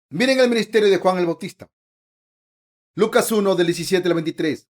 Miren el ministerio de Juan el Bautista. Lucas 1, del 17 al 23.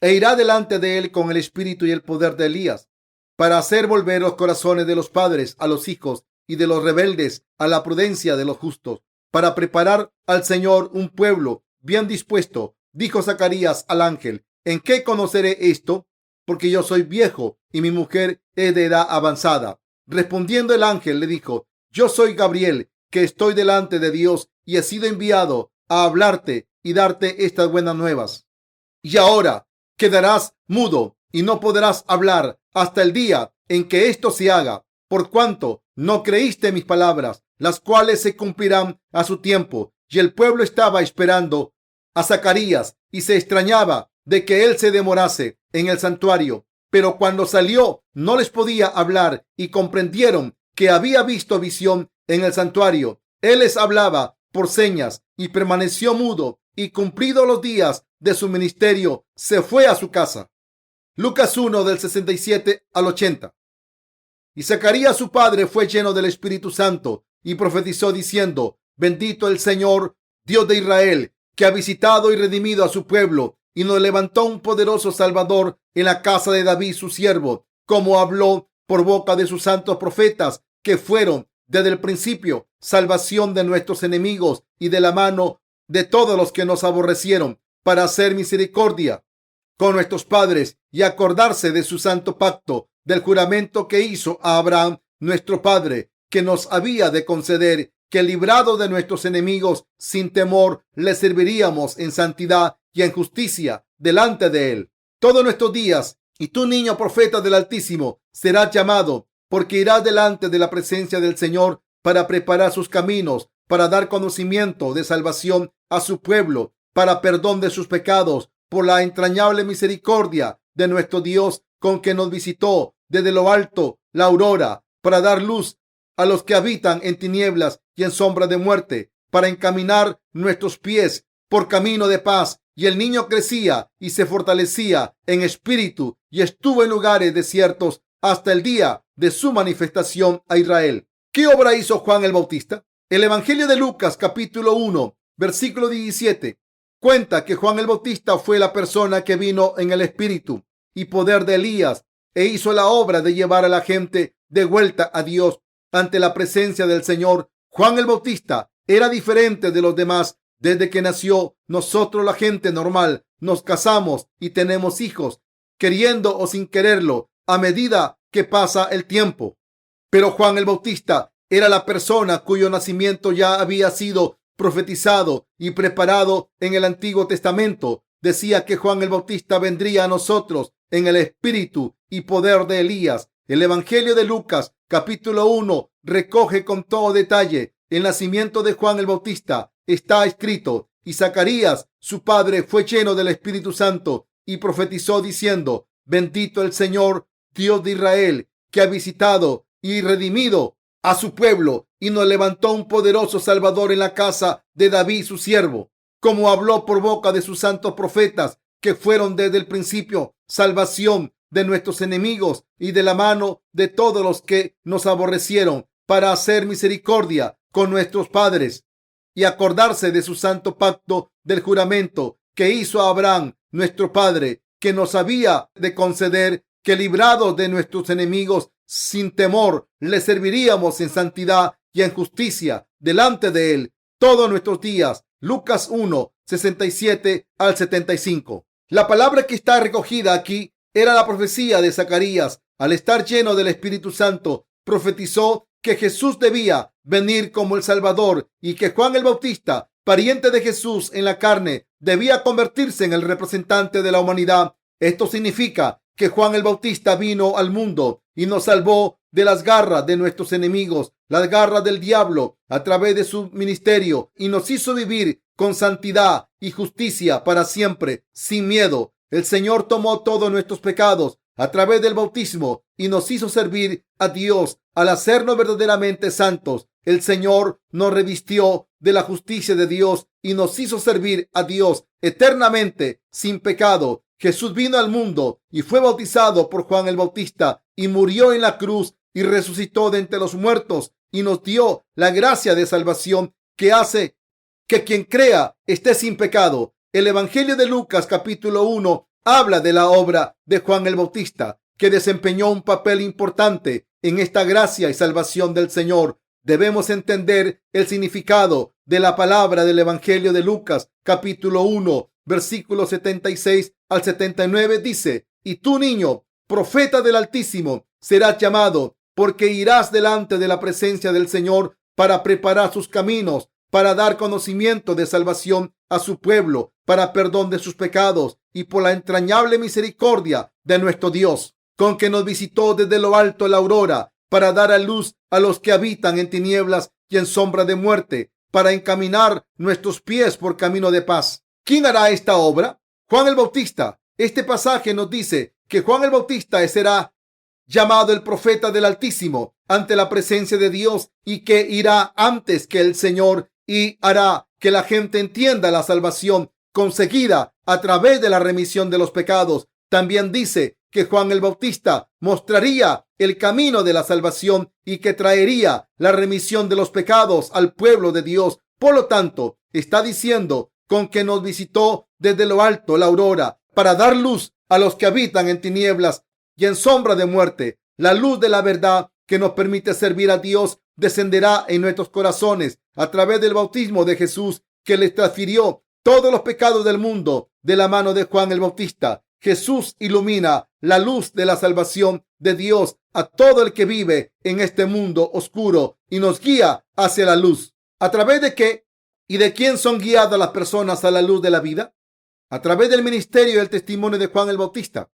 E irá delante de él con el espíritu y el poder de Elías, para hacer volver los corazones de los padres a los hijos y de los rebeldes a la prudencia de los justos, para preparar al Señor un pueblo bien dispuesto. Dijo Zacarías al ángel: ¿En qué conoceré esto? Porque yo soy viejo y mi mujer es de edad avanzada. Respondiendo el ángel le dijo: Yo soy Gabriel, que estoy delante de Dios y he sido enviado a hablarte y darte estas buenas nuevas. Y ahora quedarás mudo y no podrás hablar hasta el día en que esto se haga, por cuanto no creíste mis palabras, las cuales se cumplirán a su tiempo. Y el pueblo estaba esperando a Zacarías y se extrañaba de que él se demorase en el santuario. Pero cuando salió no les podía hablar y comprendieron que había visto visión en el santuario. Él les hablaba por señas y permaneció mudo, y cumplidos los días de su ministerio se fue a su casa. Lucas 1, del 67 al 80. Y Zacarías su padre fue lleno del Espíritu Santo y profetizó diciendo: Bendito el Señor, Dios de Israel, que ha visitado y redimido a su pueblo y nos levantó un poderoso Salvador en la casa de David su siervo, como habló por boca de sus santos profetas, que fueron desde el principio salvación de nuestros enemigos y de la mano de todos los que nos aborrecieron, para hacer misericordia con nuestros padres y acordarse de su santo pacto, del juramento que hizo a Abraham nuestro padre, que nos había de conceder que, librado de nuestros enemigos, sin temor le serviríamos en santidad y en justicia delante de él todos nuestros días. Y tú, niño profeta del Altísimo, serás llamado, porque irás delante de la presencia del Señor para preparar sus caminos, para dar conocimiento de salvación a su pueblo, para perdón de sus pecados, por la entrañable misericordia de nuestro Dios, con que nos visitó desde lo alto la aurora, para dar luz a los que habitan en tinieblas y en sombra de muerte, para encaminar nuestros pies por camino de paz. Y el niño crecía y se fortalecía en espíritu y estuvo en lugares desiertos hasta el día de su manifestación a Israel. ¿Qué obra hizo Juan el Bautista? El Evangelio de Lucas, capítulo 1, versículo 17, cuenta que Juan el Bautista fue la persona que vino en el espíritu y poder de Elías e hizo la obra de llevar a la gente de vuelta a Dios ante la presencia del Señor. Juan el Bautista era diferente de los demás. Desde que nació, nosotros, la gente normal, nos casamos y tenemos hijos, queriendo o sin quererlo, a medida que pasa el tiempo. Pero Juan el Bautista era la persona cuyo nacimiento ya había sido profetizado y preparado en el Antiguo Testamento. Decía que Juan el Bautista vendría a nosotros en el espíritu y poder de Elías. El Evangelio de Lucas, capítulo 1, recoge con todo detalle el nacimiento de Juan el Bautista. Está escrito: y Zacarías, su padre, fue lleno del Espíritu Santo y profetizó diciendo: Bendito el Señor, Dios de Israel, que ha visitado y redimido a su pueblo y nos levantó un poderoso Salvador en la casa de David su siervo, como habló por boca de sus santos profetas, que fueron desde el principio salvación de nuestros enemigos y de la mano de todos los que nos aborrecieron, para hacer misericordia con nuestros padres y acordarse de su santo pacto, del juramento que hizo a Abraham nuestro padre, que nos había de conceder que, librados de nuestros enemigos, sin temor le serviríamos en santidad y en justicia delante de él todos nuestros días. Lucas 1, 67 al 75. La palabra que está recogida aquí era la profecía de Zacarías. Al estar lleno del Espíritu Santo, profetizó que Jesús debía venir como el Salvador y que Juan el Bautista, pariente de Jesús en la carne, debía convertirse en el representante de la humanidad. Esto significa que Juan el Bautista vino al mundo y nos salvó de las garras de nuestros enemigos, las garras del diablo, a través de su ministerio, y nos hizo vivir con santidad y justicia para siempre, sin miedo. El Señor tomó todos nuestros pecados a través del bautismo y nos hizo servir a Dios al hacernos verdaderamente santos. El Señor nos revistió de la justicia de Dios y nos hizo servir a Dios eternamente sin pecado. Jesús vino al mundo y fue bautizado por Juan el Bautista y murió en la cruz y resucitó de entre los muertos y nos dio la gracia de salvación que hace que quien crea esté sin pecado. El Evangelio de Lucas capítulo 1 habla de la obra de Juan el Bautista, que desempeñó un papel importante en esta gracia y salvación del Señor. Debemos entender el significado de la palabra del Evangelio de Lucas capítulo 1, versículos 76 al 79. Dice: y tú, niño, profeta del Altísimo, serás llamado, porque irás delante de la presencia del Señor para preparar sus caminos, para dar conocimiento de salvación a su pueblo, para perdón de sus pecados y por la entrañable misericordia de nuestro Dios, con que nos visitó desde lo alto la aurora, para dar a luz a los que habitan en tinieblas y en sombra de muerte, para encaminar nuestros pies por camino de paz. ¿Quién hará esta obra? Juan el Bautista. Este pasaje nos dice que Juan el Bautista será llamado el profeta del Altísimo ante la presencia de Dios, y que irá antes que el Señor y hará que la gente entienda la salvación conseguida a través de la remisión de los pecados. También dice que Juan el Bautista mostraría el camino de la salvación y que traería la remisión de los pecados al pueblo de Dios. Por lo tanto, está diciendo con que nos visitó desde lo alto la aurora para dar luz a los que habitan en tinieblas y en sombra de muerte. La luz de la verdad que nos permite servir a Dios descenderá en nuestros corazones a través del bautismo de Jesús, que les transfirió todos los pecados del mundo de la mano de Juan el Bautista. Jesús ilumina la luz de la salvación de Dios a todo el que vive en este mundo oscuro y nos guía hacia la luz. ¿A través de qué y de quién son guiadas las personas a la luz de la vida? A través del ministerio y el testimonio de Juan el Bautista.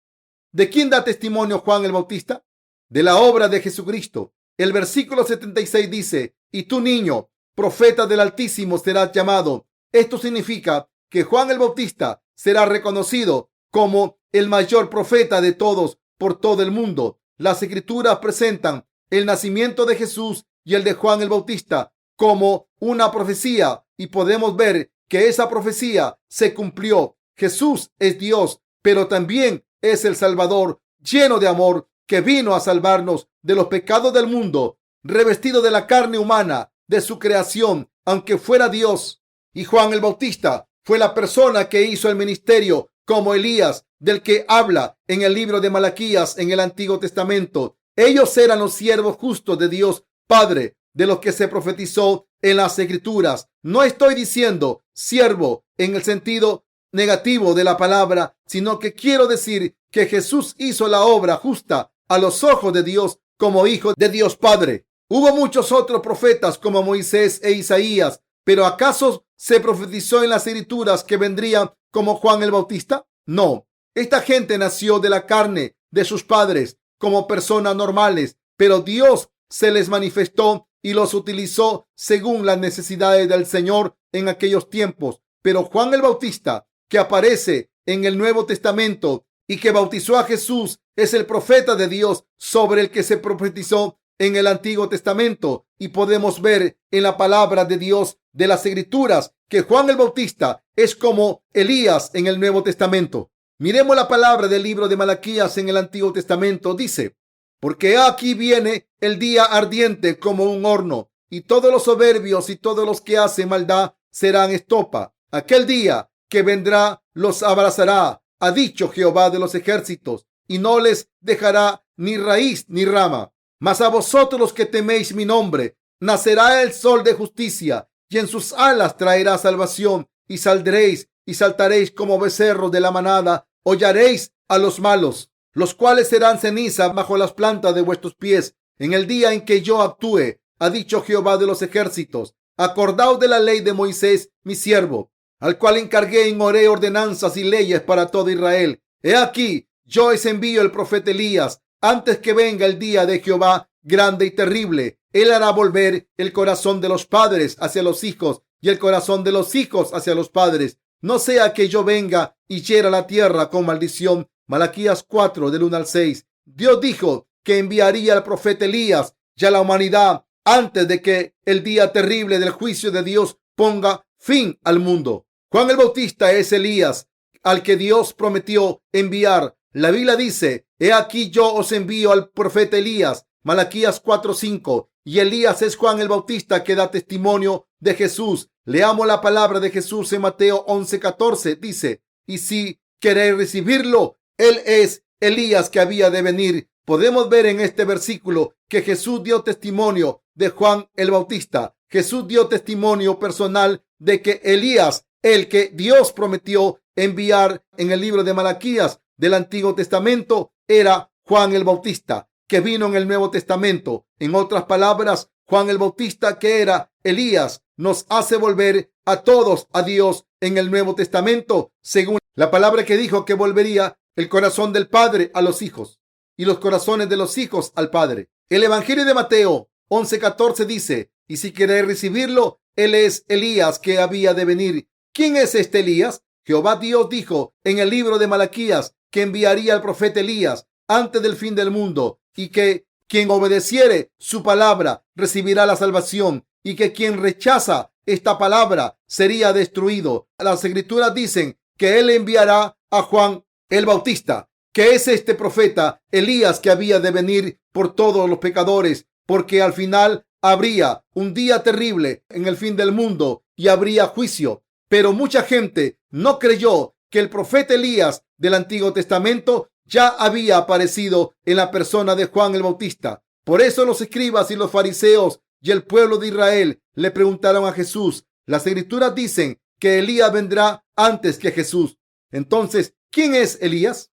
¿De quién da testimonio Juan el Bautista? De la obra de Jesucristo. El versículo 76 dice: y tú, niño, profeta del Altísimo, serás llamado. Esto significa que Juan el Bautista será reconocido como el mayor profeta de todos por todo el mundo. Las Escrituras presentan el nacimiento de Jesús y el de Juan el Bautista como una profecía, y podemos ver que esa profecía se cumplió. Jesús es Dios, pero también es el Salvador, lleno de amor, que vino a salvarnos de los pecados del mundo, revestido de la carne humana de su creación, aunque fuera Dios. Y Juan el Bautista fue la persona que hizo el ministerio como Elías, del que habla en el libro de Malaquías en el Antiguo Testamento. Ellos eran los siervos justos de Dios Padre, de los que se profetizó en las Escrituras. No estoy diciendo siervo en el sentido negativo de la palabra, sino que quiero decir que Jesús hizo la obra justa a los ojos de Dios como hijo de Dios Padre. Hubo muchos otros profetas como Moisés e Isaías, pero ¿acaso se profetizó en las Escrituras que vendrían como Juan el Bautista? No. Esta gente nació de la carne de sus padres como personas normales, pero Dios se les manifestó y los utilizó según las necesidades del Señor en aquellos tiempos. Pero Juan el Bautista, que aparece en el Nuevo Testamento y que bautizó a Jesús, es el profeta de Dios sobre el que se profetizó en el Antiguo Testamento. Y podemos ver en la palabra de Dios de las Escrituras que Juan el Bautista es como Elías en el Nuevo Testamento. Miremos la palabra del libro de Malaquías en el Antiguo Testamento. Dice: porque aquí viene el día ardiente como un horno, y todos los soberbios y todos los que hacen maldad serán estopa. Aquel día que vendrá los abrazará, ha dicho Jehová de los ejércitos, y no les dejará ni raíz ni rama. Mas a vosotros los que teméis mi nombre, nacerá el sol de justicia, y en sus alas traerá salvación, y saldréis y saltaréis como becerros de la manada, hollaréis a los malos, los cuales serán ceniza bajo las plantas de vuestros pies, en el día en que yo actúe, ha dicho Jehová de los ejércitos. Acordaos de la ley de Moisés, mi siervo, al cual encargué en Horeb ordenanzas y leyes para todo Israel. He aquí, yo os envío el profeta Elías, antes que venga el día de Jehová grande y terrible. Él hará volver el corazón de los padres hacia los hijos y el corazón de los hijos hacia los padres, no sea que yo venga y hiera la tierra con maldición. Malaquías 4, del 1 al 6. Dios dijo que enviaría al profeta Elías y a la humanidad antes de que el día terrible del juicio de Dios ponga fin al mundo. Juan el Bautista es Elías, al que Dios prometió enviar. La Biblia dice: he aquí yo os envío al profeta Elías. Malaquías 4:5. Y Elías es Juan el Bautista, que da testimonio de Jesús. Leamos la palabra de Jesús en Mateo 11:14. Dice: y si queréis recibirlo, él es Elías que había de venir. Podemos ver en este versículo que Jesús dio testimonio de Juan el Bautista. Jesús dio testimonio personal de que Elías, el que Dios prometió enviar en el libro de Malaquías del Antiguo Testamento, era Juan el Bautista, que vino en el Nuevo Testamento. En otras palabras, Juan el Bautista, que era Elías, nos hace volver a todos a Dios en el Nuevo Testamento, según la palabra que dijo que volvería el corazón del Padre a los hijos y los corazones de los hijos al Padre. El Evangelio de Mateo 11:14 dice: y si queréis recibirlo, él es Elías que había de venir. ¿Quién es este Elías? Jehová Dios dijo en el libro de Malaquías que enviaría al profeta Elías antes del fin del mundo, y que quien obedeciere su palabra recibirá la salvación, y que quien rechaza esta palabra sería destruido. Las escrituras dicen que él enviará a Juan el Bautista, que es este profeta Elías que había de venir por todos los pecadores, porque al final habría un día terrible en el fin del mundo y habría juicio. Pero mucha gente no creyó que el profeta Elías del Antiguo Testamento ya había aparecido en la persona de Juan el Bautista. Por eso los escribas y los fariseos y el pueblo de Israel le preguntaron a Jesús. Las escrituras dicen que Elías vendrá antes que Jesús. Entonces, ¿quién es Elías?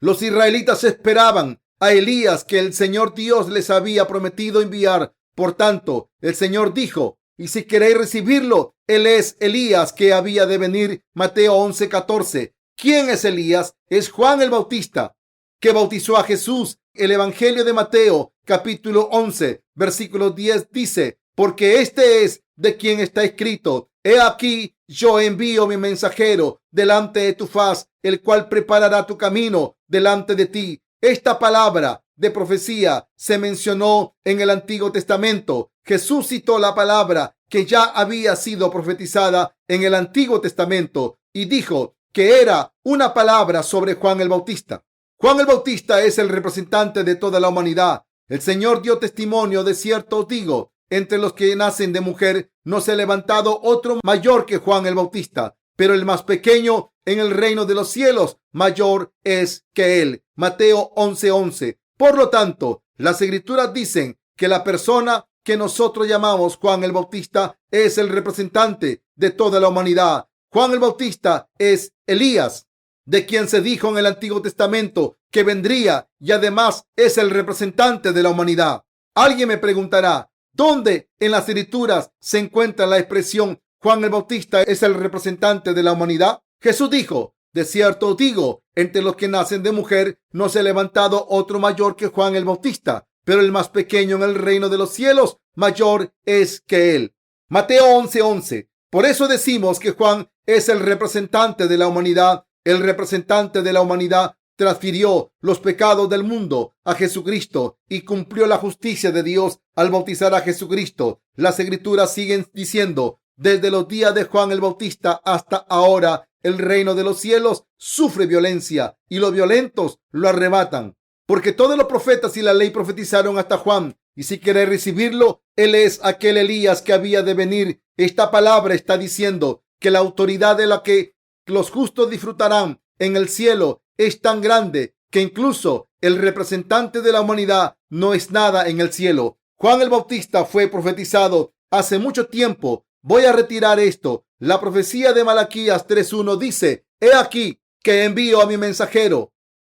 Los israelitas esperaban a Elías que el Señor Dios les había prometido enviar. Por tanto, el Señor dijo: y si queréis recibirlo, él es Elías que había de venir. Mateo 11:14. ¿Quién es Elías? Es Juan el Bautista, que bautizó a Jesús. El Evangelio de Mateo, capítulo 11, versículo 10 dice: porque este es de quien está escrito: he aquí, yo envío mi mensajero delante de tu faz, el cual preparará tu camino delante de ti. Esta palabra de profecía se mencionó en el Antiguo Testamento. Jesús citó la palabra que ya había sido profetizada en el Antiguo Testamento y dijo que era una palabra sobre Juan el Bautista. Juan el Bautista es el representante de toda la humanidad. El Señor dio testimonio: de cierto os digo, entre los que nacen de mujer no se ha levantado otro mayor que Juan el Bautista, pero el más pequeño en el reino de los cielos mayor es que él. Mateo 11:11. Por lo tanto, las escrituras dicen que la persona que nosotros llamamos Juan el Bautista es el representante de toda la humanidad. Juan el Bautista es Elías, de quien se dijo en el Antiguo Testamento que vendría, y además es el representante de la humanidad. Alguien me preguntará: ¿dónde en las escrituras se encuentra la expresión Juan el Bautista es el representante de la humanidad? Jesús dijo: de cierto os digo, entre los que nacen de mujer no se ha levantado otro mayor que Juan el Bautista, pero el más pequeño en el reino de los cielos mayor es que él. Mateo 11:11. Por eso decimos que Juan es el representante de la humanidad. El representante de la humanidad transfirió los pecados del mundo a Jesucristo y cumplió la justicia de Dios al bautizar a Jesucristo. Las escrituras siguen diciendo: desde los días de Juan el Bautista hasta ahora, el reino de los cielos sufre violencia y los violentos lo arrebatan. Porque todos los profetas y la ley profetizaron hasta Juan. Y si queréis recibirlo, él es aquel Elías que había de venir. Esta palabra está diciendo que la autoridad de la que los justos disfrutarán en el cielo es tan grande que incluso el representante de la humanidad no es nada en el cielo. Juan el Bautista fue profetizado hace mucho tiempo. Voy a retirar esto. La profecía de Malaquías 3:1 dice: he aquí que envío a mi mensajero.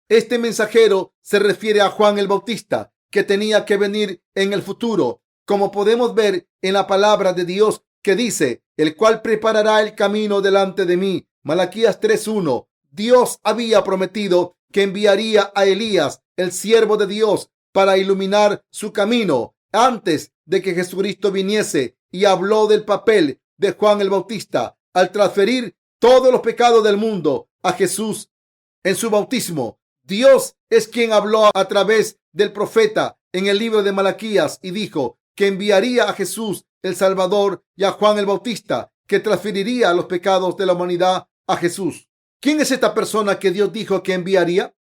Este mensajero se refiere a Juan el Bautista, que tenía que venir en el futuro, como podemos ver en la palabra de Dios que dice: el cual preparará el camino delante de mí. Malaquías 3:1. Dios había prometido que enviaría a Elías, el siervo de Dios, para iluminar su camino antes de que Jesucristo viniese, y habló del papel de Juan el Bautista al transferir todos los pecados del mundo a Jesús en su bautismo. Dios es quien habló a través del profeta en el libro de Malaquías y dijo que enviaría a Jesús el Salvador y a Juan el Bautista, que transferiría los pecados de la humanidad a Jesús. ¿Quién es esta persona que Dios dijo que enviaría?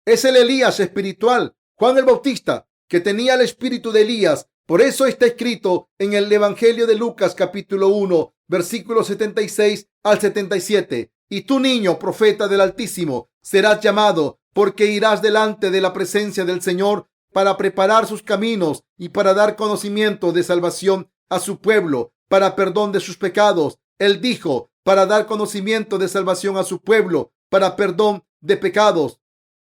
Es el Elías espiritual, Juan el Bautista, que tenía el espíritu de Elías, Por eso está escrito en el Evangelio de Lucas capítulo 1, versículos 76 al 77. Y tú, niño, profeta del Altísimo, serás llamado, porque irás delante de la presencia del Señor para preparar sus caminos y para dar conocimiento de salvación a su pueblo, para perdón de sus pecados. Él dijo, para dar conocimiento de salvación a su pueblo, para perdón de pecados,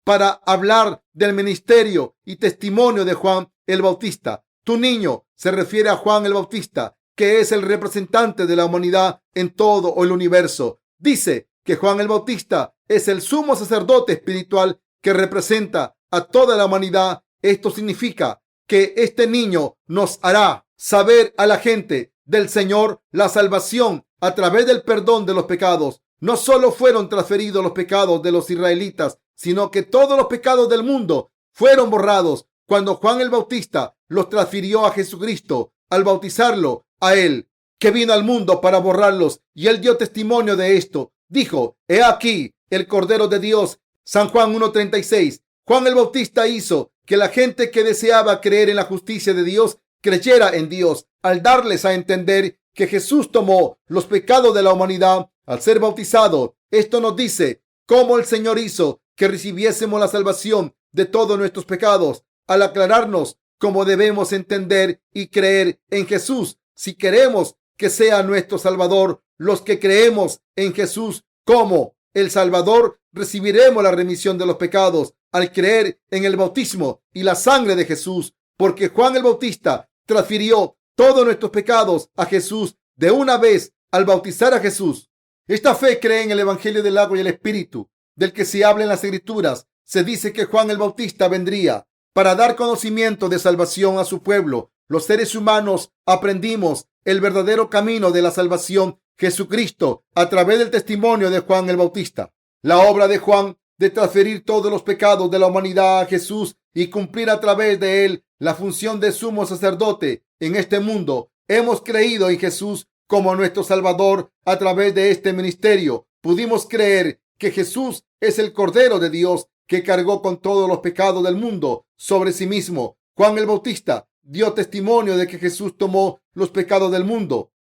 para hablar del ministerio y testimonio de Juan el Bautista. Tu niño se refiere a Juan el Bautista, que es el representante de la humanidad en todo el universo. Dice que Juan el Bautista es el sumo sacerdote espiritual que representa a toda la humanidad. Esto significa que este niño nos hará saber a la gente del Señor la salvación a través del perdón de los pecados. No solo fueron transferidos los pecados de los israelitas, sino que todos los pecados del mundo fueron borrados cuando Juan el Bautista los transfirió a Jesucristo al bautizarlo a él, que vino al mundo para borrarlos. Y él dio testimonio de esto. Dijo, he aquí el Cordero de Dios. San Juan 1:36. Juan el Bautista hizo que la gente que deseaba creer en la justicia de Dios creyera en Dios, al darles a entender que Jesús tomó los pecados de la humanidad al ser bautizado. Esto nos dice cómo el Señor hizo que recibiésemos la salvación de todos nuestros pecados, al aclararnos cómo debemos entender y creer en Jesús. Si queremos que sea nuestro Salvador, los que creemos en Jesús como el Salvador, recibiremos la remisión de los pecados al creer en el bautismo y la sangre de Jesús, porque Juan el Bautista transfirió todos nuestros pecados a Jesús de una vez al bautizar a Jesús. Esta fe cree en el Evangelio del agua y el Espíritu, del que se habla en las Escrituras. Se dice que Juan el Bautista vendría para dar conocimiento de salvación a su pueblo. Los seres humanos aprendimos el verdadero camino de la salvación, Jesucristo, a través del testimonio de Juan el Bautista. La obra de Juan de transferir todos los pecados de la humanidad a Jesús y cumplir a través de él la función de sumo sacerdote en este mundo. Hemos creído en Jesús como nuestro Salvador a través de este ministerio. Pudimos creer que Jesús es el Cordero de Dios que cargó con todos los pecados del mundo sobre sí mismo. Juan el Bautista dio testimonio de que Jesús tomó los pecados del mundo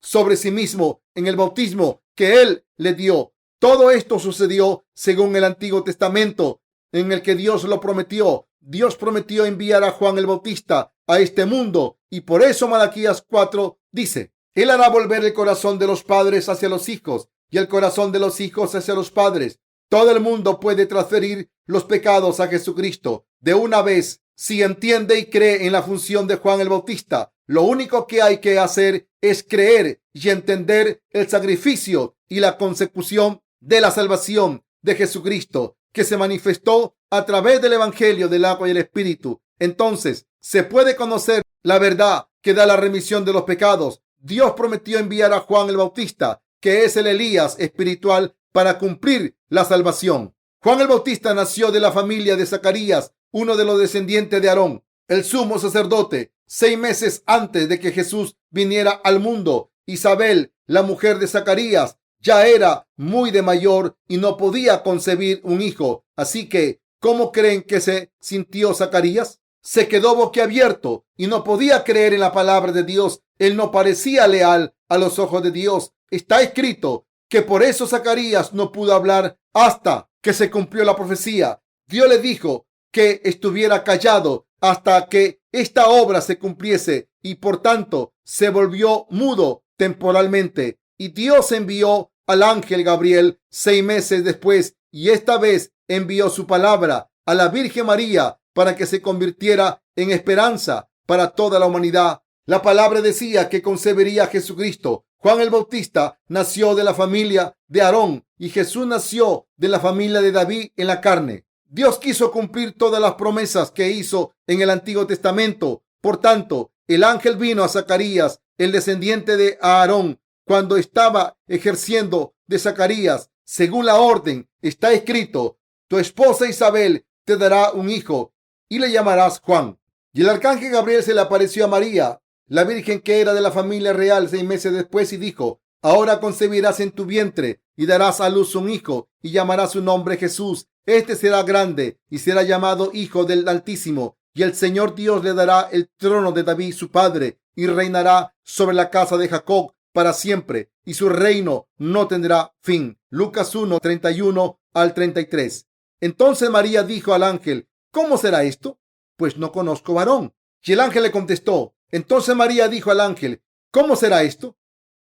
sobre sí mismo en el bautismo que él le dio. Todo esto sucedió según el Antiguo Testamento, en el que Dios lo prometió. Dios prometió enviar a Juan el Bautista a este mundo, y por eso Malaquías 4 dice, Él hará volver el corazón de los padres hacia los hijos y el corazón de los hijos hacia los padres. Todo el mundo puede transferir los pecados a Jesucristo de una vez si entiende y cree en la función de Juan el Bautista. Lo único que hay que hacer es creer y entender el sacrificio y la consecución de la salvación de Jesucristo, que se manifestó a través del Evangelio del agua y el Espíritu. Entonces se puede conocer la verdad que da la remisión de los pecados. Dios prometió enviar a Juan el Bautista, que es el Elías espiritual, para cumplir la salvación. Juan el Bautista nació de la familia de Zacarías, uno de los descendientes de Aarón, el sumo sacerdote, 6 meses antes de que Jesús viniera al mundo. Isabel, la mujer de Zacarías, ya era muy de mayor y no podía concebir un hijo. Así que, ¿cómo creen que se sintió Zacarías? Se quedó boquiabierto y no podía creer en la palabra de Dios. Él no parecía leal a los ojos de Dios. Está escrito que por eso Zacarías no pudo hablar hasta que se cumplió la profecía. Dios le dijo que estuviera callado hasta que esta obra se cumpliese, y por tanto se volvió mudo temporalmente. Y Dios envió al ángel Gabriel 6 meses después, y esta vez envió su palabra a la Virgen María para que se convirtiera en esperanza para toda la humanidad. La palabra decía que concebiría a Jesucristo. Juan el Bautista nació de la familia de Aarón y Jesús nació de la familia de David en la carne. Dios quiso cumplir todas las promesas que hizo en el Antiguo Testamento. Por tanto, el ángel vino a Zacarías, el descendiente de Aarón, cuando estaba ejerciendo de Zacarías. Según la orden, está escrito, tu esposa Isabel te dará un hijo y le llamarás Juan. Y el arcángel Gabriel se le apareció a María, la virgen que era de la familia real, 6 meses después, y dijo, ahora concebirás en tu vientre y darás a luz un hijo y llamarás su nombre Jesús. Este será grande y será llamado Hijo del Altísimo. y el Señor Dios le dará el trono de David su padre, y reinará sobre la casa de Jacob para siempre, y su reino no tendrá fin. Lucas 1, 31 al 33. Entonces María dijo al ángel: ¿Cómo será esto? Pues no conozco varón. Y el ángel le contestó. Entonces María dijo al ángel: ¿Cómo será esto?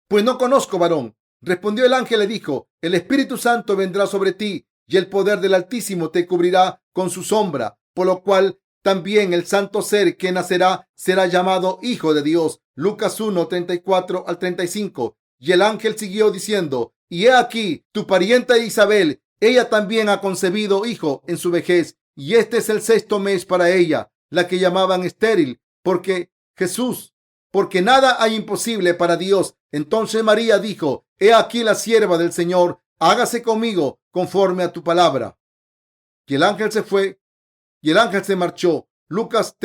Pues no conozco varón. Respondió el ángel, le dijo: El Espíritu Santo vendrá sobre ti, y el poder del Altísimo te cubrirá con su sombra, por lo cual también el santo ser que nacerá será llamado Hijo de Dios. Lucas 1, 34 al 35. Y el ángel siguió diciendo: Y he aquí, tu parienta Isabel, ella también ha concebido hijo en su vejez, y este es el sexto mes para ella, la que llamaban estéril, porque nada hay imposible para Dios. Entonces María dijo: He aquí la sierva del Señor, hágase conmigo conforme a tu palabra. Y el ángel se fue, y el ángel se marchó. Lucas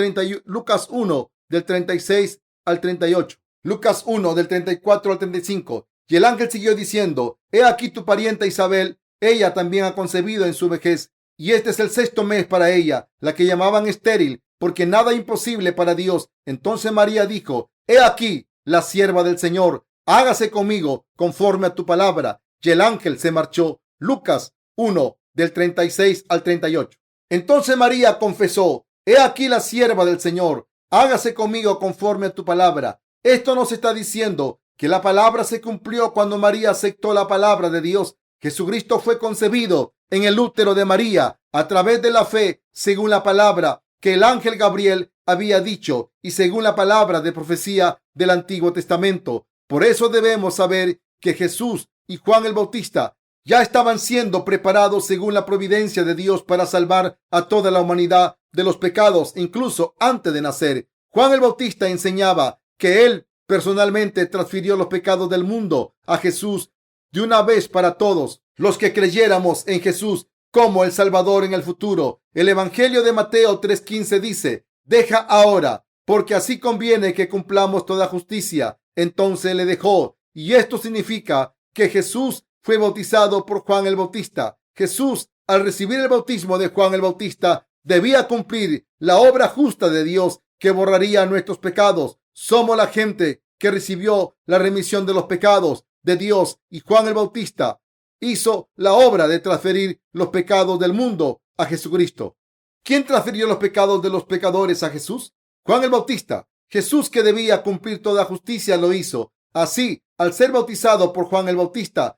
1 del 36 al 38. Lucas 1 del 34 al 35. Y el ángel siguió diciendo: He aquí tu parienta Isabel, ella también ha concebido en su vejez, y este es el sexto mes para ella, la que llamaban estéril, porque nada imposible para Dios. Entonces María dijo: He aquí la sierva del Señor, hágase conmigo conforme a tu palabra. Y el ángel se marchó. Lucas 1 del 36 al 38. Entonces María confesó: He aquí la sierva del Señor, hágase conmigo conforme a tu palabra. Esto nos está diciendo que la palabra se cumplió cuando María aceptó la palabra de Dios. Jesucristo fue concebido en el útero de María a través de la fe, según la palabra que el ángel Gabriel había dicho y según la palabra de profecía del Antiguo Testamento. Por eso debemos saber que Jesús y Juan el Bautista ya estaban siendo preparados según la providencia de Dios para salvar a toda la humanidad de los pecados, incluso antes de nacer. Juan el Bautista enseñaba que él personalmente transfirió los pecados del mundo a Jesús de una vez para todos los que creyéramos en Jesús como el Salvador en el futuro. El Evangelio de Mateo 3:15 dice: Deja ahora, porque así conviene que cumplamos toda justicia. Entonces le dejó, y esto significa que Jesús fue bautizado por Juan el Bautista. Jesús, al recibir el bautismo de Juan el Bautista, debía cumplir la obra justa de Dios que borraría nuestros pecados. Somos la gente que recibió la remisión de los pecados de Dios, y Juan el Bautista hizo la obra de transferir los pecados del mundo a Jesucristo. ¿Quién transfirió los pecados de los pecadores a Jesús? Juan el Bautista. Jesús, que debía cumplir toda justicia, lo hizo. Así, al ser bautizado por Juan el Bautista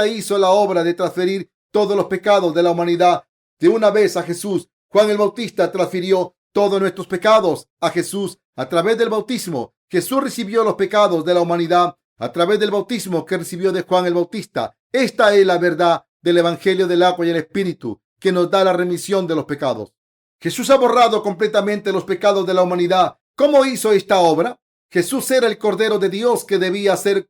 hizo la obra de transferir todos los pecados de la humanidad de una vez a Jesús. Juan el Bautista transfirió todos nuestros pecados a Jesús a través del bautismo. Jesús recibió los pecados de la humanidad a través del bautismo que recibió de Juan el Bautista. Esta es la verdad del Evangelio del agua y el Espíritu, que nos da la remisión de los pecados. Jesús ha borrado completamente los pecados de la humanidad. ¿Cómo hizo esta obra? Jesús era el Cordero de Dios que debía ser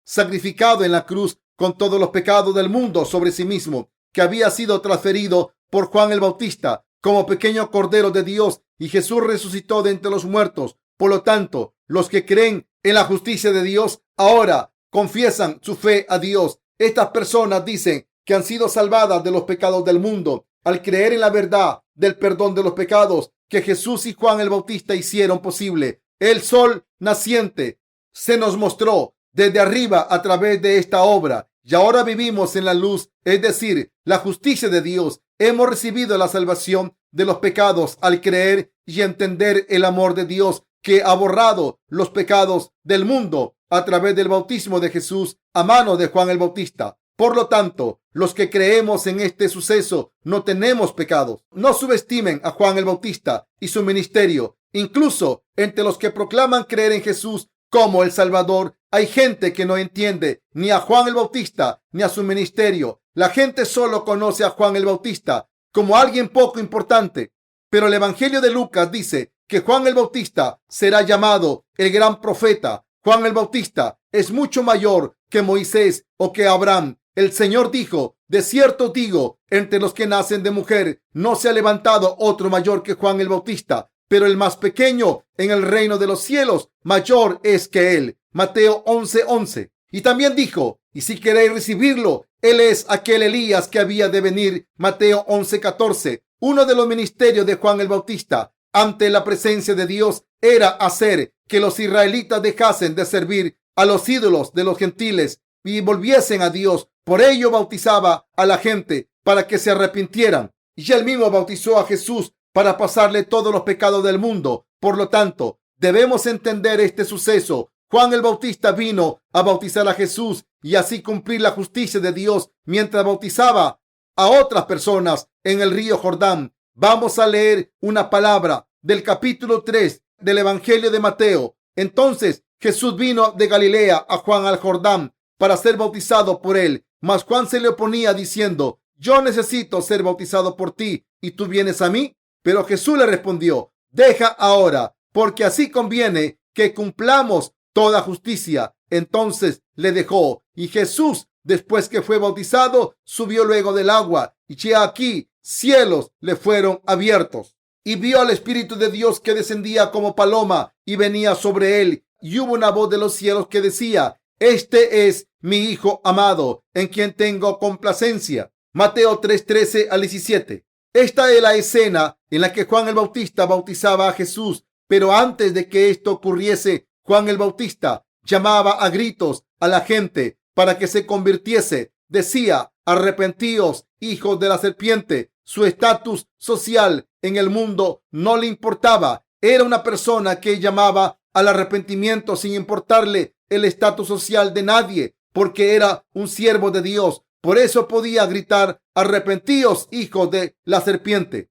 sacrificado en la cruz con todos los pecados del mundo sobre sí mismo, que había sido transferido por Juan el Bautista como pequeño Cordero de Dios, y Jesús resucitó de entre los muertos. Por lo tanto, los que creen en la justicia de Dios ahora confiesan su fe a Dios. Estas personas dicen que han sido salvadas de los pecados del mundo al creer en la verdad del perdón de los pecados que Jesús y Juan el Bautista hicieron posible. El sol naciente se nos mostró desde arriba a través de esta obra, y ahora vivimos en la luz, es decir, la justicia de Dios. Hemos recibido la salvación de los pecados al creer y entender el amor de Dios que ha borrado los pecados del mundo a través del bautismo de Jesús a mano de Juan el Bautista. Por lo tanto, los que creemos en este suceso no tenemos pecados. No subestimen a Juan el Bautista y su ministerio. Incluso entre los que proclaman creer en Jesús como el Salvador, hay gente que no entiende ni a Juan el Bautista ni a su ministerio. La gente solo conoce a Juan el Bautista como alguien poco importante. Pero el Evangelio de Lucas dice que Juan el Bautista será llamado el gran profeta. Juan el Bautista es mucho mayor que Moisés o que Abraham. El Señor dijo: de cierto digo, entre los que nacen de mujer no se ha levantado otro mayor que Juan el Bautista, pero el más pequeño en el reino de los cielos mayor es que él. Mateo 11:11. Y también dijo: y si queréis recibirlo, él es aquel Elías que había de venir. Mateo 11:14. Uno de los ministerios de Juan el Bautista ante la presencia de Dios era hacer que los israelitas dejasen de servir a los ídolos de los gentiles y volviesen a Dios. Por ello bautizaba a la gente para que se arrepintieran. Y él mismo bautizó a Jesús para pasarle todos los pecados del mundo. Por lo tanto, debemos entender este suceso. Juan el Bautista vino a bautizar a Jesús y así cumplir la justicia de Dios mientras bautizaba a otras personas en el río Jordán. Vamos a leer una palabra del capítulo 3 del Evangelio de Mateo. Entonces Jesús vino de Galilea a Juan al Jordán para ser bautizado por él. Mas Juan se le oponía diciendo: yo necesito ser bautizado por ti y tú vienes a mí. Pero Jesús le respondió: deja ahora, porque así conviene que cumplamos toda justicia. Entonces le dejó. Y Jesús, después que fue bautizado, subió luego del agua. Y he aquí, cielos le fueron abiertos. Y vio al Espíritu de Dios que descendía como paloma y venía sobre él. Y hubo una voz de los cielos que decía: este es mi Hijo amado, en quien tengo complacencia. Mateo 3:13 al 17. Esta es la escena en la que Juan el Bautista bautizaba a Jesús. Pero antes de que esto ocurriese, Juan el Bautista llamaba a gritos a la gente para que se convirtiese. Decía: arrepentíos, hijos de la serpiente. Su estatus social en el mundo no le importaba. Era una persona que llamaba al arrepentimiento sin importarle el estatus social de nadie, porque era un siervo de Dios. Por eso podía gritar: arrepentíos, hijos de la serpiente.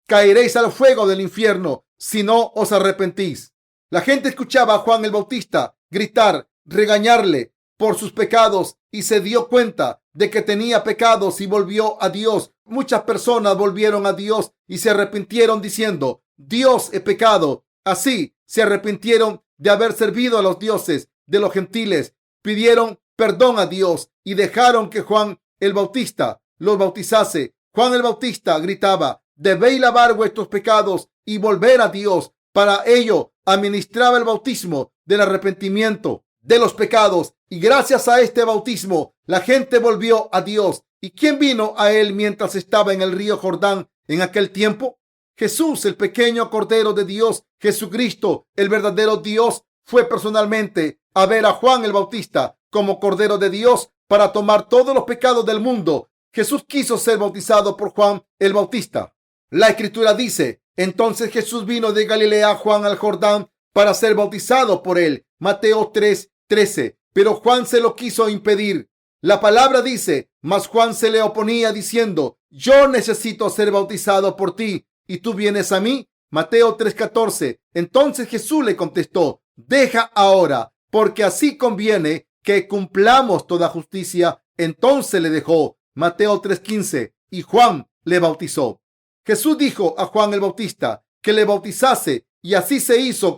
Caeréis al fuego del infierno si no os arrepentís. La gente escuchaba a Juan el Bautista gritar, regañarle por sus pecados y se dio cuenta de que tenía pecados y volvió a Dios. Muchas personas volvieron a Dios y se arrepintieron diciendo: Dios, he pecado. Así se arrepintieron de haber servido a los dioses de los gentiles, pidieron perdón a Dios y dejaron que Juan el Bautista los bautizase. Juan el Bautista gritaba: debéis lavar vuestros pecados y volver a Dios. Para ello administraba el bautismo del arrepentimiento de los pecados, y gracias a este bautismo la gente volvió a Dios. ¿Y quién vino a él mientras estaba en el río Jordán en aquel tiempo? Jesús, el pequeño Cordero de Dios. Jesucristo, el verdadero Dios, fue personalmente a ver a Juan el Bautista como Cordero de Dios para tomar todos los pecados del mundo. Jesús quiso ser bautizado por Juan el Bautista. La Escritura dice: entonces Jesús vino de Galilea a Juan al Jordán para ser bautizado por él. Mateo 3:13. Pero Juan se lo quiso impedir. La palabra dice: mas Juan se le oponía diciendo: yo necesito ser bautizado por ti y tú vienes a mí. Mateo 3:14. Entonces Jesús le contestó: deja ahora, porque así conviene que cumplamos toda justicia. Entonces le dejó. Mateo 3:15. Y Juan le bautizó. Jesús dijo a Juan el Bautista que le bautizase y así se hizo.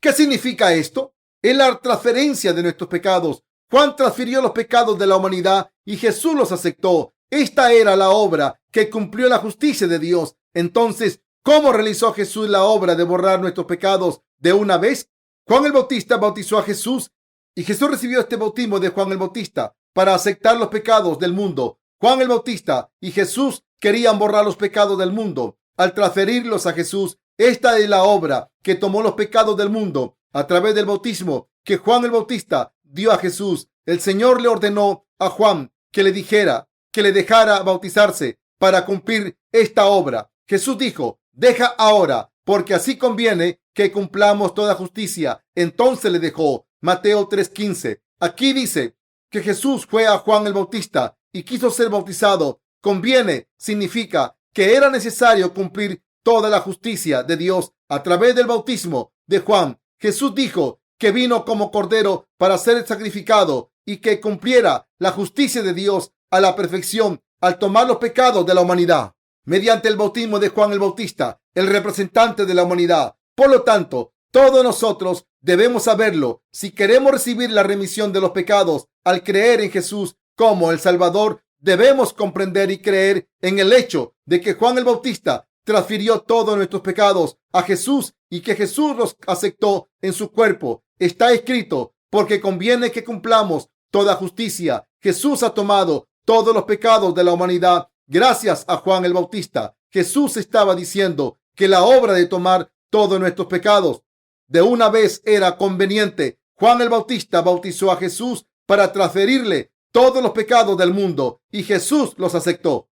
¿Qué significa esto? Es la transferencia de nuestros pecados. Juan transfirió los pecados de la humanidad y Jesús los aceptó. Esta era la obra que cumplió la justicia de Dios. Entonces, ¿cómo realizó Jesús la obra de borrar nuestros pecados de una vez? Juan el Bautista bautizó a Jesús y Jesús recibió este bautismo de Juan el Bautista para aceptar los pecados del mundo. Juan el Bautista y Jesús querían borrar los pecados del mundo. Al transferirlos a Jesús, esta es la obra que tomó los pecados del mundo a través del bautismo que Juan el Bautista dio a Jesús. El Señor le ordenó a Juan que le dejara bautizarse para cumplir esta obra. Jesús dijo: deja ahora, porque así conviene que cumplamos toda justicia. Entonces le dejó. Mateo 3:15. Aquí dice que Jesús fue a Juan el Bautista y quiso ser bautizado. Conviene significa que era necesario cumplir toda la justicia de Dios a través del bautismo de Juan. Jesús dijo que vino como cordero para ser sacrificado y que cumpliera la justicia de Dios a la perfección al tomar los pecados de la humanidad mediante el bautismo de Juan el Bautista, el representante de la humanidad. Por lo tanto, todos nosotros debemos saberlo. Si queremos recibir la remisión de los pecados al creer en Jesús como el Salvador, debemos comprender y creer en el hecho de que Juan el Bautista transfirió todos nuestros pecados a Jesús y que Jesús los aceptó en su cuerpo. Está escrito: porque conviene que cumplamos toda justicia. Jesús ha tomado todos los pecados de la humanidad gracias a Juan el Bautista. Jesús estaba diciendo que la obra de tomar todos nuestros pecados de una vez era conveniente. Juan el Bautista bautizó a Jesús para transferirle todos los pecados del mundo y Jesús los aceptó.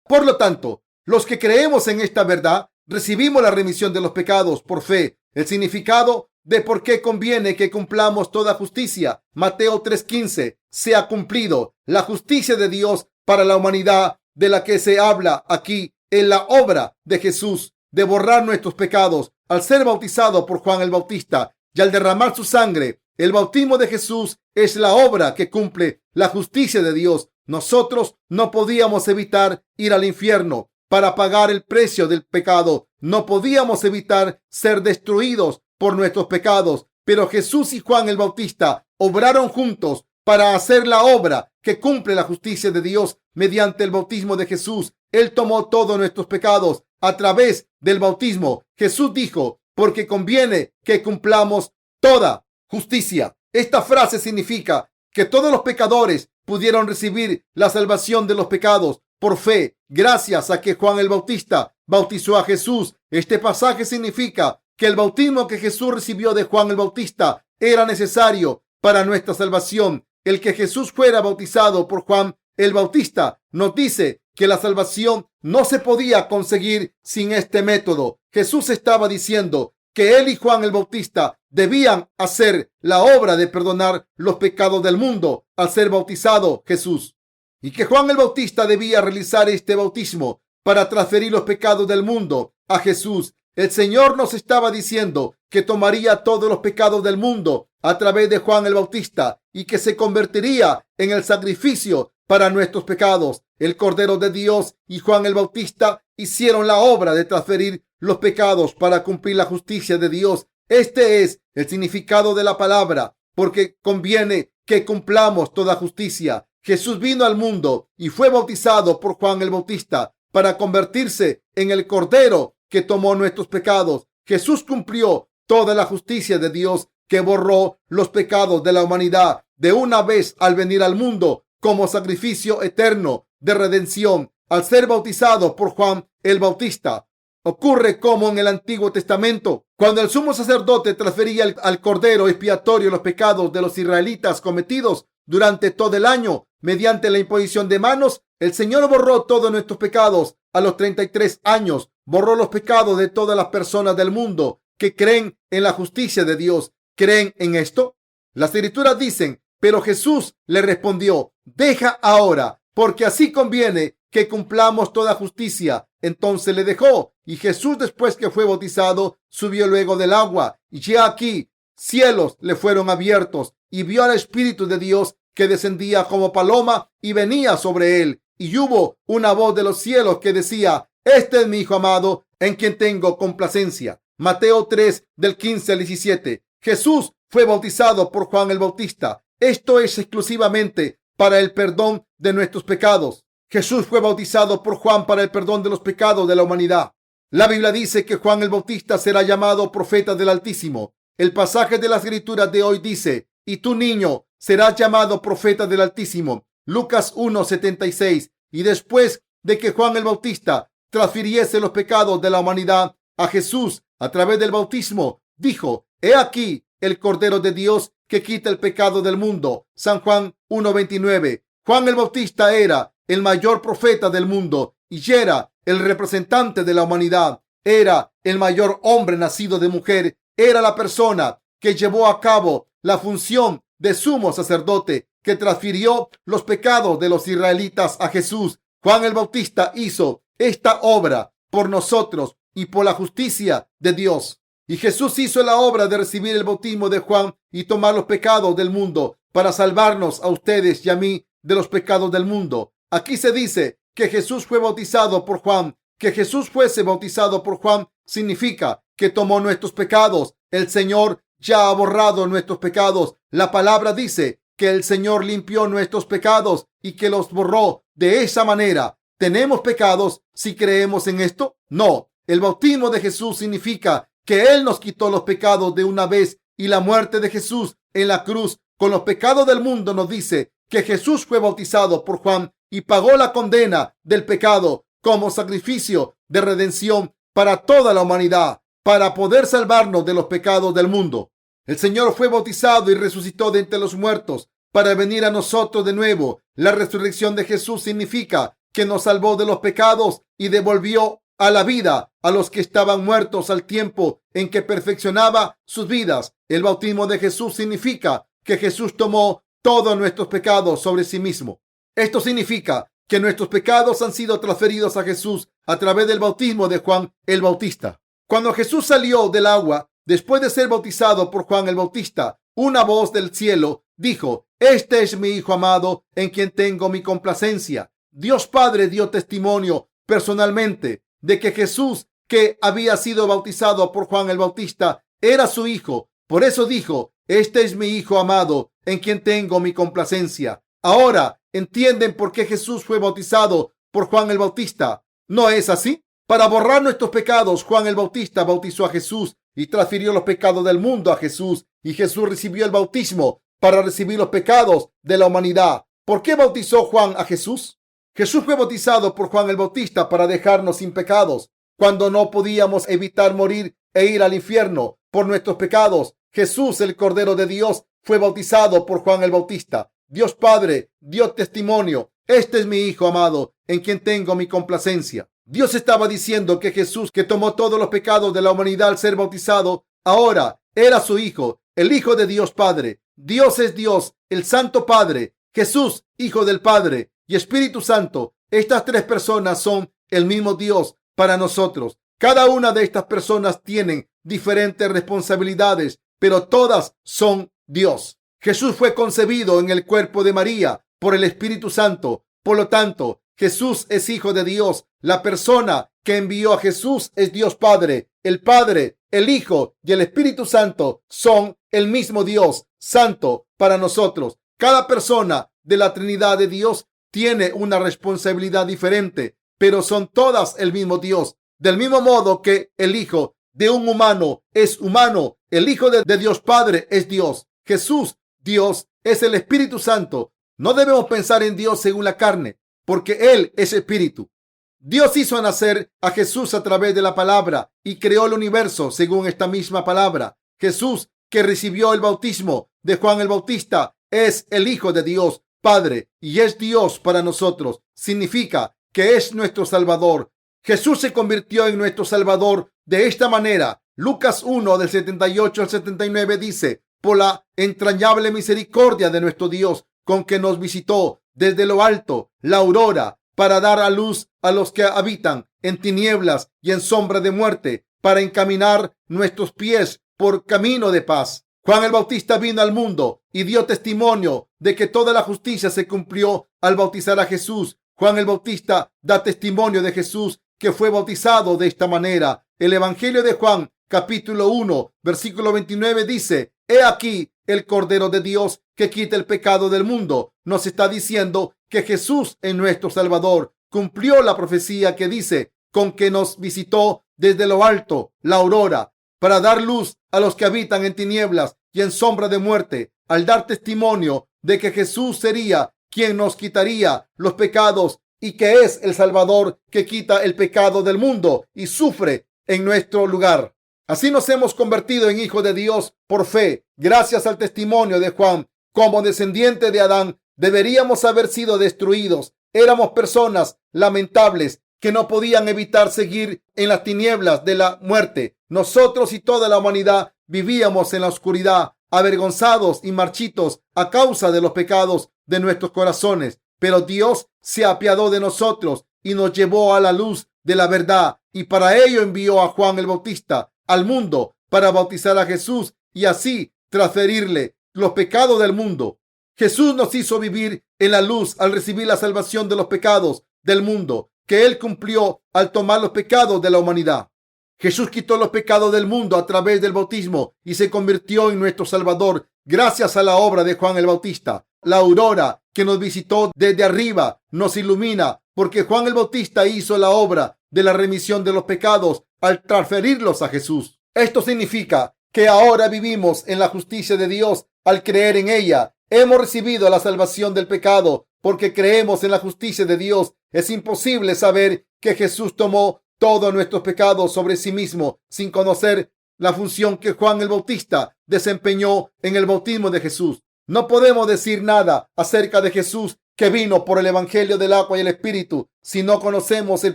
Por lo tanto, los que creemos en esta verdad recibimos la remisión de los pecados por fe. El significado de por qué conviene que cumplamos toda justicia. Mateo 3:15 se ha cumplido. La justicia de Dios para la humanidad de la que se habla aquí en la obra de Jesús de borrar nuestros pecados al ser bautizado por Juan el Bautista y al derramar su sangre. El bautismo de Jesús es la obra que cumple la justicia de Dios. Nosotros no podíamos evitar ir al infierno para pagar el precio del pecado. No podíamos evitar ser destruidos por nuestros pecados, pero Jesús y Juan el Bautista obraron juntos para hacer la obra que cumple la justicia de Dios mediante el bautismo de Jesús. Él tomó todos nuestros pecados a través del bautismo. Jesús dijo, porque conviene que cumplamos toda justicia. Esta frase significa que todos los pecadores pudieron recibir la salvación de los pecados por fe, gracias a que Juan el Bautista bautizó a Jesús. Este pasaje significa que el bautismo que Jesús recibió de Juan el Bautista era necesario para nuestra salvación. El que Jesús fuera bautizado por Juan el Bautista nos dice que la salvación no se podía conseguir sin este método. Jesús estaba diciendo que él y Juan el Bautista debían hacer la obra de perdonar los pecados del mundo al ser bautizado Jesús, y que Juan el Bautista debía realizar este bautismo para transferir los pecados del mundo a Jesús. El Señor nos estaba diciendo que tomaría todos los pecados del mundo a través de Juan el Bautista y que se convertiría en el sacrificio para nuestros pecados. El Cordero de Dios y Juan el Bautista hicieron la obra de transferir los pecados para cumplir la justicia de Dios. Este es el significado de la palabra, porque conviene que cumplamos toda justicia. Jesús vino al mundo y fue bautizado por Juan el Bautista para convertirse en el Cordero que tomó nuestros pecados. Jesús cumplió toda la justicia de Dios que borró los pecados de la humanidad de una vez al venir al mundo como sacrificio eterno de redención. Al ser bautizado por Juan el Bautista, ocurre como en el Antiguo Testamento, cuando el sumo sacerdote transfería al Cordero expiatorio los pecados de los israelitas cometidos durante todo el año mediante la imposición de manos. El Señor borró todos nuestros pecados a los 33 años. Borró los pecados de todas las personas del mundo que creen en la justicia de Dios. ¿Creen en esto? Las Escrituras dicen, pero Jesús le respondió, deja ahora, porque así conviene que cumplamos toda justicia. Entonces le dejó, y Jesús, después que fue bautizado, subió luego del agua, y ya aquí cielos le fueron abiertos, y vio al Espíritu de Dios que descendía como paloma y venía sobre él. Y hubo una voz de los cielos que decía, este es mi Hijo amado, en quien tengo complacencia. Mateo 3, del 15 al 17. Jesús fue bautizado por Juan el Bautista. Esto es exclusivamente para el perdón de nuestros pecados. Jesús fue bautizado por Juan para el perdón de los pecados de la humanidad. La Biblia dice que Juan el Bautista será llamado profeta del Altísimo. El pasaje de las Escrituras de hoy dice, y tú, niño, serás llamado profeta del Altísimo. Lucas 1:76. Y después de que Juan el Bautista transfiriese los pecados de la humanidad a Jesús a través del bautismo, dijo, he aquí el Cordero de Dios que quita el pecado del mundo. San Juan 1:29. Juan el Bautista era el mayor profeta del mundo y era el representante de la humanidad. Era el mayor hombre nacido de mujer. Era la persona que llevó a cabo la función de sumo sacerdote que transfirió los pecados de los israelitas a Jesús. Juan el Bautista hizo esta obra por nosotros y por la justicia de Dios. Y Jesús hizo la obra de recibir el bautismo de Juan y tomar los pecados del mundo para salvarnos a ustedes y a mí de los pecados del mundo. Aquí se dice que Jesús fue bautizado por Juan. Que Jesús fuese bautizado por Juan significa que tomó nuestros pecados. El Señor ya ha borrado nuestros pecados. La palabra dice que el Señor limpió nuestros pecados y que los borró de esa manera. ¿Tenemos pecados si creemos en esto? No. El bautismo de Jesús significa que Él nos quitó los pecados de una vez, y la muerte de Jesús en la cruz con los pecados del mundo nos dice que Jesús fue bautizado por Juan y pagó la condena del pecado como sacrificio de redención para toda la humanidad, para poder salvarnos de los pecados del mundo. El Señor fue bautizado y resucitó de entre los muertos para venir a nosotros de nuevo. La resurrección de Jesús significa que nos salvó de los pecados y devolvió a la vida a los que estaban muertos al tiempo en que perfeccionaba sus vidas. El bautismo de Jesús significa que Jesús tomó todos nuestros pecados sobre sí mismo. Esto significa que nuestros pecados han sido transferidos a Jesús a través del bautismo de Juan el Bautista. Cuando Jesús salió del agua, después de ser bautizado por Juan el Bautista, una voz del cielo dijo: "Este es mi Hijo amado, en quien tengo mi complacencia". Dios Padre dio testimonio personalmente de que Jesús, que había sido bautizado por Juan el Bautista, era su Hijo. Por eso dijo: "Este es mi Hijo amado, en quien tengo mi complacencia". Ahora entienden por qué Jesús fue bautizado por Juan el Bautista, ¿no es así? Para borrar nuestros pecados, Juan el Bautista bautizó a Jesús y transfirió los pecados del mundo a Jesús, y Jesús recibió el bautismo para recibir los pecados de la humanidad. ¿Por qué bautizó Juan a Jesús? Jesús fue bautizado por Juan el Bautista para dejarnos sin pecados. Cuando no podíamos evitar morir e ir al infierno por nuestros pecados, Jesús, el Cordero de Dios, fue bautizado por Juan el Bautista. Dios Padre dio testimonio: "Este es mi Hijo amado, en quien tengo mi complacencia". Dios estaba diciendo que Jesús, que tomó todos los pecados de la humanidad al ser bautizado, ahora era su Hijo, el Hijo de Dios Padre. Dios es Dios, el Santo Padre. Jesús, Hijo del Padre, y Espíritu Santo. Estas tres personas son el mismo Dios para nosotros. Cada una de estas personas tienen diferentes responsabilidades, pero todas son Dios. Jesús fue concebido en el cuerpo de María por el Espíritu Santo. Por lo tanto, Jesús es Hijo de Dios. La persona que envió a Jesús es Dios Padre. El Padre, el Hijo y el Espíritu Santo son el mismo Dios Santo para nosotros. Cada persona de la Trinidad de Dios tiene una responsabilidad diferente, pero son todas el mismo Dios. Del mismo modo que el Hijo de un humano es humano, el Hijo de Dios Padre es Dios. Jesús, Dios, es el Espíritu Santo. No debemos pensar en Dios según la carne, porque Él es Espíritu. Dios hizo nacer a Jesús a través de la palabra y creó el universo según esta misma palabra. Jesús, que recibió el bautismo de Juan el Bautista, es el Hijo de Dios Padre y es Dios para nosotros. Significa que es nuestro Salvador. Jesús se convirtió en nuestro Salvador de esta manera. Lucas 1 del 78 al 79 dice: "Por la entrañable misericordia de nuestro Dios, con que nos visitó desde lo alto, la aurora, para dar a luz a los que habitan en tinieblas y en sombra de muerte, para encaminar nuestros pies por camino de paz". Juan el Bautista vino al mundo y dio testimonio de que toda la justicia se cumplió al bautizar a Jesús. Juan el Bautista da testimonio de Jesús, que fue bautizado de esta manera. El Evangelio de Juan, capítulo 1, versículo 29 dice: "He aquí el Cordero de Dios que quita el pecado del mundo". Nos está diciendo que Jesús es nuestro Salvador. Cumplió la profecía que dice: "Con que nos visitó desde lo alto, la aurora, para dar luz a los que habitan en tinieblas y en sombra de muerte". Al dar testimonio de que Jesús sería quien nos quitaría los pecados y que es el Salvador que quita el pecado del mundo y sufre en nuestro lugar. Así nos hemos convertido en hijos de Dios por fe, gracias al testimonio de Juan. Como descendiente de Adán, deberíamos haber sido destruidos. Éramos personas lamentables que no podían evitar seguir en las tinieblas de la muerte. Nosotros y toda la humanidad vivíamos en la oscuridad, avergonzados y marchitos a causa de los pecados de nuestros corazones. Pero Dios se apiadó de nosotros y nos llevó a la luz de la verdad, y para ello envió a Juan el Bautista al mundo para bautizar a Jesús y así transferirle los pecados del mundo. Jesús nos hizo vivir en la luz al recibir la salvación de los pecados del mundo que Él cumplió al tomar los pecados de la humanidad. Jesús quitó los pecados del mundo a través del bautismo y se convirtió en nuestro Salvador gracias a la obra de Juan el Bautista. La aurora que nos visitó desde arriba nos ilumina porque Juan el Bautista hizo la obra de la remisión de los pecados al transferirlos a Jesús. Esto significa que ahora vivimos en la justicia de Dios al creer en ella. Hemos recibido la salvación del pecado porque creemos en la justicia de Dios. Es imposible saber que Jesús tomó todos nuestros pecados sobre sí mismo sin conocer la función que Juan el Bautista desempeñó en el bautismo de Jesús. No podemos decir nada acerca de Jesús que vino por el Evangelio del agua y el Espíritu si no conocemos el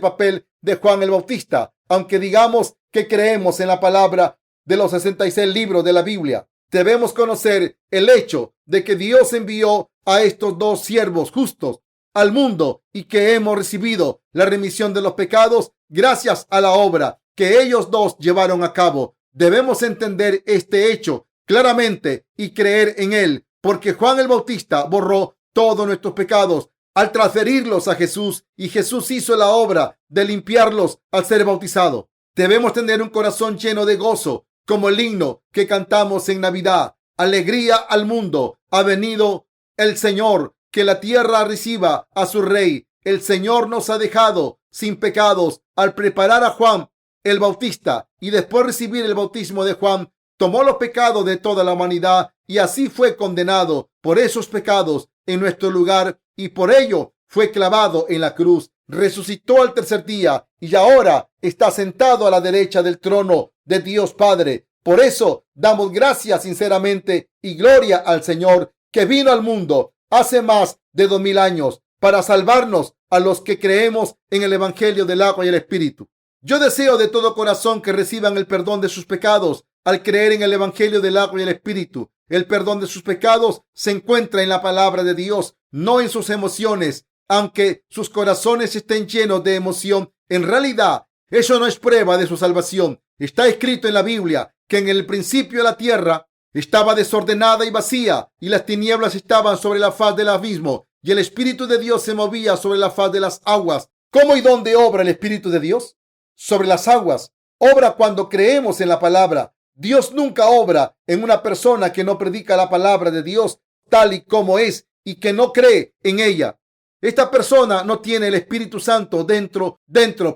papel de Juan el Bautista, aunque digamos que creemos en la palabra de los 66 libros de la Biblia. Debemos conocer el hecho de que Dios envió a estos dos siervos justos al mundo y que hemos recibido la remisión de los pecados gracias a la obra que ellos dos llevaron a cabo. Debemos entender este hecho claramente y creer en él, porque Juan el Bautista borró todos nuestros pecados al transferirlos a Jesús y Jesús hizo la obra de limpiarlos al ser bautizado. Debemos tener un corazón lleno de gozo, como el himno que cantamos en Navidad. Alegría al mundo, ha venido el Señor, que la tierra reciba a su Rey. El Señor nos ha dejado sin pecados al preparar a Juan el Bautista y después recibir el bautismo de Juan, tomó los pecados de toda la humanidad y así fue condenado por esos pecados en nuestro lugar y por ello fue clavado en la cruz. Resucitó al tercer día y ahora está sentado a la derecha del trono de Dios Padre. Por eso damos gracias sinceramente y gloria al Señor que vino al mundo hace más de 2000 años para salvarnos a los que creemos en el Evangelio del agua y el Espíritu. Yo deseo de todo corazón que reciban el perdón de sus pecados al creer en el Evangelio del agua y el Espíritu. El perdón de sus pecados se encuentra en la palabra de Dios, no en sus emociones. Aunque sus corazones estén llenos de emoción, en realidad eso no es prueba de su salvación. Está escrito en la Biblia que en el principio la tierra estaba desordenada y vacía, y las tinieblas estaban sobre la faz del abismo, y el Espíritu de Dios se movía sobre la faz de las aguas. ¿Cómo y dónde obra el Espíritu de Dios? Sobre las aguas. Obra cuando creemos en la palabra. Dios nunca obra en una persona que no predica la palabra de Dios tal y como es y que no cree en ella. Esta persona no tiene el Espíritu Santo dentro,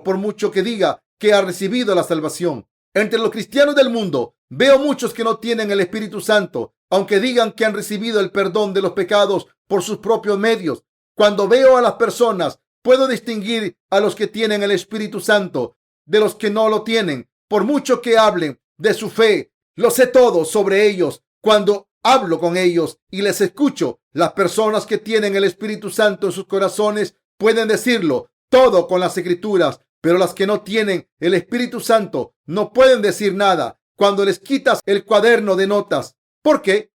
por mucho que diga que ha recibido la salvación. Entre los cristianos del mundo veo muchos que no tienen el Espíritu Santo, aunque digan que han recibido el perdón de los pecados por sus propios medios. Cuando veo a las personas, puedo distinguir a los que tienen el Espíritu Santo de los que no lo tienen. Por mucho que hablen de su fe, lo sé todo sobre ellos. Cuando hablo con ellos y les escucho, las personas que tienen el Espíritu Santo en sus corazones pueden decirlo todo con las Escrituras, pero las que no tienen el Espíritu Santo no pueden decir nada cuando les quitas el cuaderno de notas. ¿Por qué?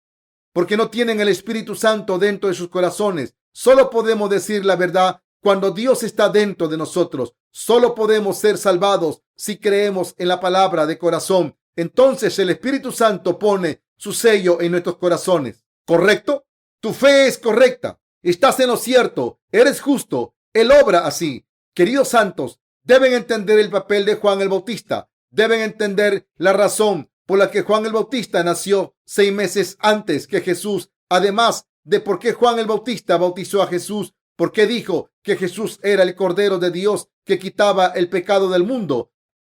Porque no tienen el Espíritu Santo dentro de sus corazones. Solo podemos decir la verdad cuando Dios está dentro de nosotros. Solo podemos ser salvados si creemos en la palabra de corazón. Entonces el Espíritu Santo pone su sello en nuestros corazones. ¿Correcto? Tu fe es correcta. Estás en lo cierto. Eres justo. Él obra así. Queridos santos, deben entender el papel de Juan el Bautista. Deben entender la razón por la que Juan el Bautista nació 6 meses antes que Jesús. Además de por qué Juan el Bautista bautizó a Jesús, por qué dijo que Jesús era el Cordero de Dios que quitaba el pecado del mundo.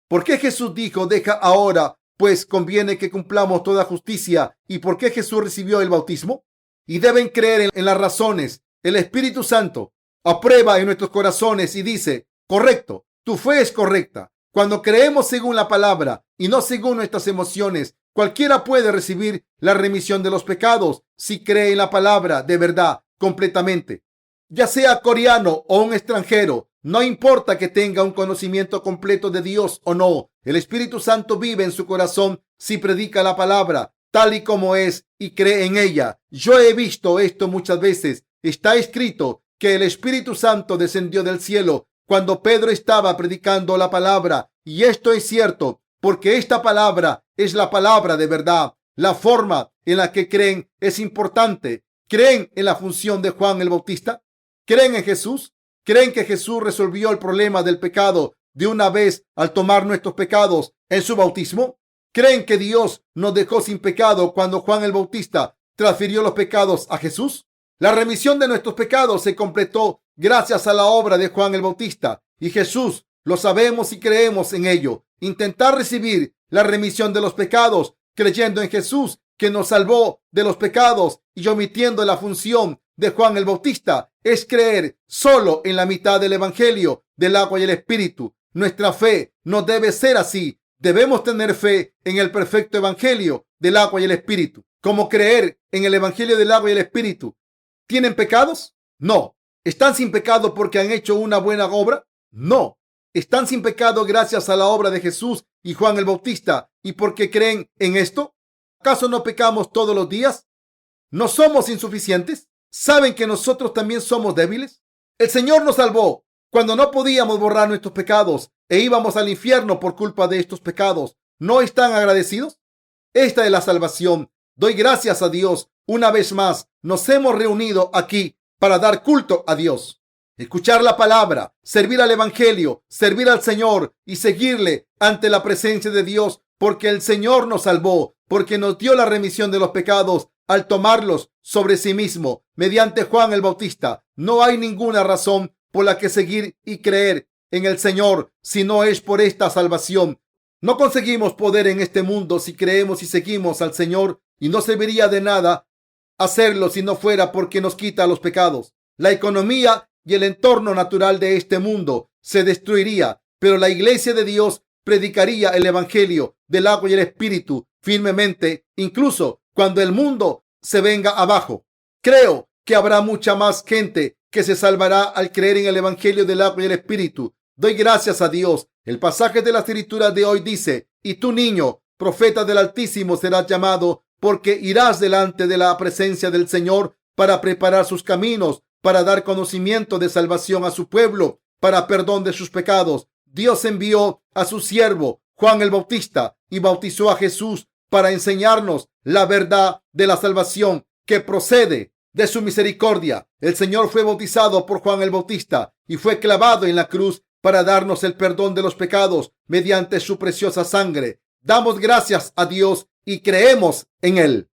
¿Por qué Jesús dijo, deja ahora, pues conviene que cumplamos toda justicia? ¿Y por qué Jesús recibió el bautismo? Y deben creer en las razones. El Espíritu Santo aprueba en nuestros corazones y dice, correcto, tu fe es correcta. Cuando creemos según la palabra y no según nuestras emociones, cualquiera puede recibir la remisión de los pecados si cree en la palabra de verdad completamente. Ya sea coreano o un extranjero, no importa que tenga un conocimiento completo de Dios o no, el Espíritu Santo vive en su corazón si predica la palabra tal y como es y cree en ella. Yo he visto esto muchas veces. Está escrito que el Espíritu Santo descendió del cielo cuando Pedro estaba predicando la palabra, y esto es cierto porque esta palabra es la palabra de verdad. La forma en la que creen es importante. ¿Creen en la función de Juan el Bautista? ¿Creen en Jesús? ¿Creen que Jesús resolvió el problema del pecado de una vez al tomar nuestros pecados en su bautismo? ¿Creen que Dios nos dejó sin pecado cuando Juan el Bautista transfirió los pecados a Jesús? La remisión de nuestros pecados se completó gracias a la obra de Juan el Bautista y Jesús. Lo sabemos y creemos en ello. Intentar recibir la remisión de los pecados creyendo en Jesús que nos salvó de los pecados y omitiendo la función de Juan el Bautista es creer solo en la mitad del evangelio del agua y el espíritu. Nuestra fe no debe ser así. Debemos tener fe en el perfecto evangelio del agua y el espíritu. ¿Cómo creer en el evangelio del agua y el espíritu? ¿Tienen pecados? No. ¿Están sin pecado porque han hecho una buena obra? No. ¿Están sin pecado gracias a la obra de Jesús y Juan el Bautista y porque creen en esto? ¿Acaso no pecamos todos los días? ¿No somos insuficientes? ¿Saben que nosotros también somos débiles? El Señor nos salvó cuando no podíamos borrar nuestros pecados e íbamos al infierno por culpa de estos pecados. ¿No están agradecidos? Esta es la salvación. Doy gracias a Dios. Una vez más, nos hemos reunido aquí para dar culto a Dios, escuchar la palabra, servir al evangelio, servir al Señor y seguirle ante la presencia de Dios, porque el Señor nos salvó, porque nos dio la remisión de los pecados al tomarlos sobre sí mismo mediante Juan el Bautista. No hay ninguna razón por la que seguir y creer en el Señor si no es por esta salvación. No conseguimos poder en este mundo si creemos y seguimos al Señor, y no serviría de nada hacerlo si no fuera porque nos quita los pecados. La economía y el entorno natural de este mundo se destruiría, pero la iglesia de Dios predicaría el evangelio del agua y el espíritu firmemente, incluso cuando el mundo se venga abajo. Creo que habrá mucha más gente que se salvará al creer en el evangelio del agua y el espíritu. Doy gracias a Dios. El pasaje de la escritura de hoy dice: y tú, niño, profeta del Altísimo, serás llamado, porque irás delante de la presencia del Señor para preparar sus caminos, para dar conocimiento de salvación a su pueblo, para perdón de sus pecados. Dios envió a su siervo Juan el Bautista y bautizó a Jesús para enseñarnos la verdad de la salvación que procede de su misericordia. El Señor fue bautizado por Juan el Bautista y fue clavado en la cruz para darnos el perdón de los pecados mediante su preciosa sangre. Damos gracias a Dios y creemos en Él.